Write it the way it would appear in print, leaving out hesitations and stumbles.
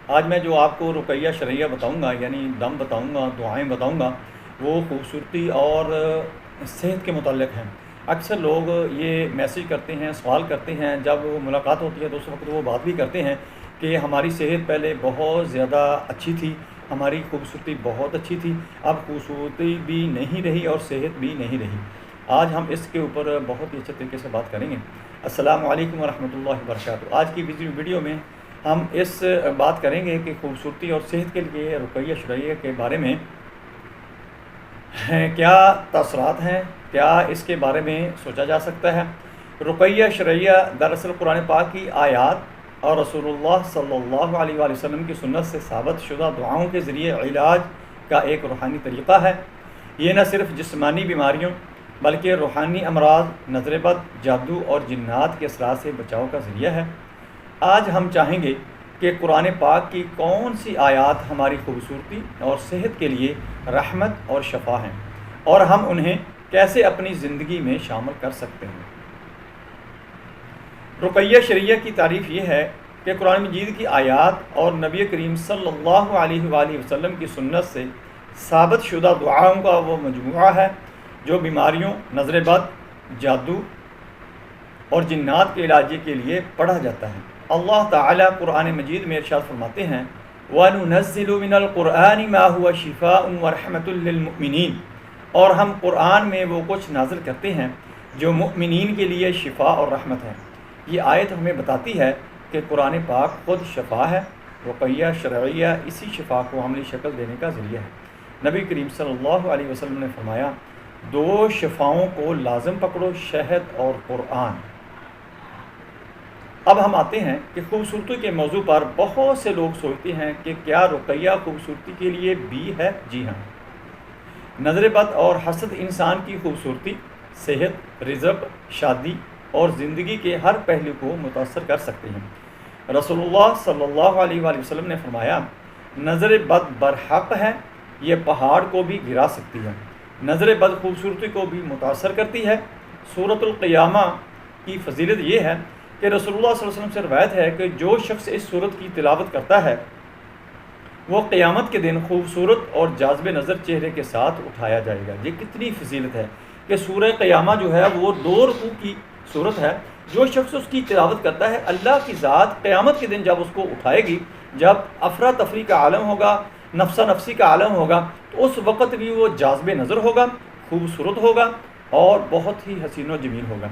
آج میں جو آپ کو رقیہ شرعیہ بتاؤں گا، یعنی دم بتاؤں گا، دعائیں بتاؤں گا، وہ خوبصورتی اور صحت کے متعلق ہیں۔ اکثر لوگ یہ میسیج کرتے ہیں، سوال کرتے ہیں، جب ملاقات ہوتی ہے تو اس وقت وہ بات بھی کرتے ہیں کہ ہماری صحت پہلے بہت زیادہ اچھی تھی، ہماری خوبصورتی بہت اچھی تھی، اب خوبصورتی بھی نہیں رہی اور صحت بھی نہیں رہی۔ آج ہم اس کے اوپر بہت ہی اچھے طریقے سے بات کریں گے۔ السلام علیکم ورحمۃ اللہ وبرکاتہ۔ آج کی ویڈیو میں ہم اس بات کریں گے کہ خوبصورتی اور صحت کے لیے رقیہ شرعیہ کے بارے میں کیا تاثرات ہیں، کیا اس کے بارے میں سوچا جا سکتا ہے۔ رقیہ شرعیہ دراصل قرآن پاک کی آیات اور رسول اللہ صلی اللہ علیہ وآلہ وسلم کی سنت سے ثابت شدہ دعاؤں کے ذریعے علاج کا ایک روحانی طریقہ ہے۔ یہ نہ صرف جسمانی بیماریوں بلکہ روحانی امراض، نظر بد، جادو اور جنات کے اثرات سے بچاؤ کا ذریعہ ہے۔ آج ہم چاہیں گے کہ قرآن پاک کی کون سی آیات ہماری خوبصورتی اور صحت کے لیے رحمت اور شفا ہیں، اور ہم انہیں کیسے اپنی زندگی میں شامل کر سکتے ہیں۔ رقیہ شرعیہ کی تعریف یہ ہے کہ قرآن مجید کی آیات اور نبی کریم صلی اللہ علیہ وآلہ وسلم کی سنت سے ثابت شدہ دعاؤں کا وہ مجموعہ ہے جو بیماریوں، نظر بد، جادو اور جنات کے علاج کے لیے پڑھا جاتا ہے۔ اللہ تعالیٰ قرآن مجید میں ارشاد فرماتے ہیں وَنُنَزِّلُ مِنَ الْقُرْآنِ مَا هُوَ شِفَاءٌ وَرَحْمَةٌ لِّلْمُؤْمِنِينَ، اور ہم قرآن میں وہ کچھ نازل کرتے ہیں جو مؤمنین کے لیے شفا اور رحمت ہے۔ یہ آیت ہمیں بتاتی ہے کہ قرآن پاک خود شفا ہے۔ رقیہ شرعیہ اسی شفا کو عملی شکل دینے کا ذریعہ ہے۔ نبی کریم صلی اللہ علیہ وسلم نے فرمایا، دو شفاؤں کو لازم پکڑو، شہد اور قرآن۔ اب ہم آتے ہیں کہ خوبصورتی کے موضوع پر بہت سے لوگ سوچتے ہیں کہ کیا رقیہ خوبصورتی کے لیے بھی ہے؟ جی ہاں۔ نظر بد اور حسد انسان کی خوبصورتی، صحت، رزق، شادی اور زندگی کے ہر پہلو کو متاثر کر سکتے ہیں۔ رسول اللہ صلی اللہ علیہ وآلہ وسلم نے فرمایا، نظر بد برحق ہے، یہ پہاڑ کو بھی گرا سکتی ہے۔ نظر بد خوبصورتی کو بھی متاثر کرتی ہے۔ سورۃ القیامہ کی فضیلت یہ ہے کہ رسول اللہ صلی اللہ علیہ وسلم سے روایت ہے کہ جو شخص اس سورت کی تلاوت کرتا ہے وہ قیامت کے دن خوبصورت اور جاذب نظر چہرے کے ساتھ اٹھایا جائے گا۔ یہ کتنی فضیلت ہے کہ سورہ قیامہ جو ہے وہ 2 رکوع کی سورت ہے۔ جو شخص اس کی تلاوت کرتا ہے، اللہ کی ذات قیامت کے دن جب اس کو اٹھائے گی، جب افراتفری کا عالم ہوگا، نفسا نفسی کا عالم ہوگا، تو اس وقت بھی وہ جاذب نظر ہوگا، خوبصورت ہوگا اور بہت ہی حسین و جمیل ہوگا۔